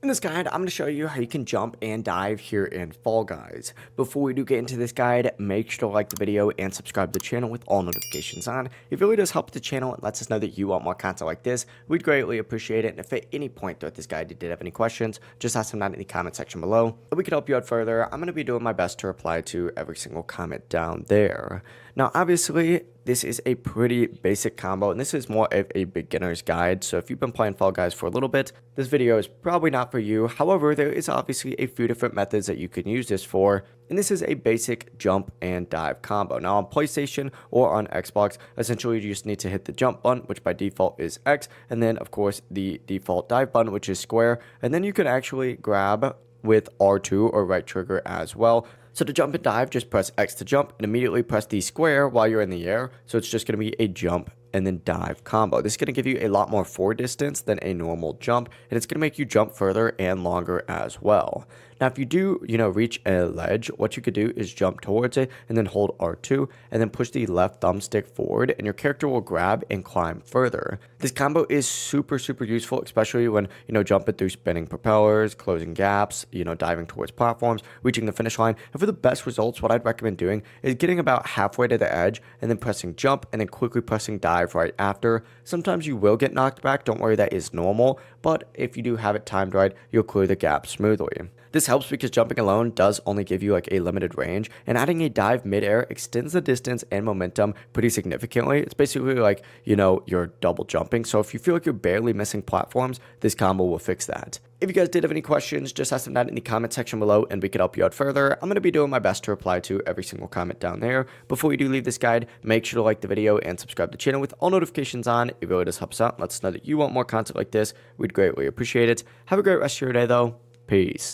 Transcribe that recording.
In this guide, I'm going to show you how you can jump and dive here in Fall Guys. Before we do get into this guide, make sure to like the video and subscribe to the channel with all notifications on. It really does help the channel and lets us know that you want more content like this. We'd greatly appreciate it. And if at any point throughout this guide you did have any questions, just ask them down in the comment section below. If we could help you out further, I'm going to be doing my best to reply to every single comment down there. Now, obviously, this is a pretty basic combo, and this is more of a beginner's guide, so if you've been playing Fall Guys for a little bit, this video is probably not for you. However, there is obviously a few different methods that you can use this for, and this is a basic jump and dive combo. Now, on PlayStation or on Xbox, essentially you just need to hit the jump button, which by default is X, and then, of course, the default dive button, which is square, and then you can actually grab with R2 or right trigger as well. So to jump and dive, just press X to jump and immediately press the square while you're in the air. So it's just going to be a jump and then dive combo. This is going to give you a lot more forward distance than a normal jump, and it's going to make you jump further and longer as well. Now, if you do, reach a ledge, what you could do is jump towards it and then hold R2 and then push the left thumbstick forward, and your character will grab and climb further. This combo is super useful, especially when, jumping through spinning propellers, closing gaps, diving towards platforms, reaching the finish line. And for the best results, what I'd recommend doing is getting about halfway to the edge and then pressing jump and then quickly pressing dive right after. Sometimes you will get knocked back. Don't worry, that is normal. But if you do have it timed right, you'll clear the gap smoothly. This helps because jumping alone does only give you like a limited range, and adding a dive midair extends the distance and momentum pretty significantly. It's basically like, you're double jumping. So if you feel like you're barely missing platforms, this combo will fix that. If you guys did have any questions, just ask them down in the comment section below and we can help you out further. I'm going to be doing my best to reply to every single comment down there. Before you do leave this guide, make sure to like the video and subscribe to the channel with all notifications on. It really does help us out and lets us know that you want more content like this. We'd greatly appreciate it. Have a great rest of your day though. Peace.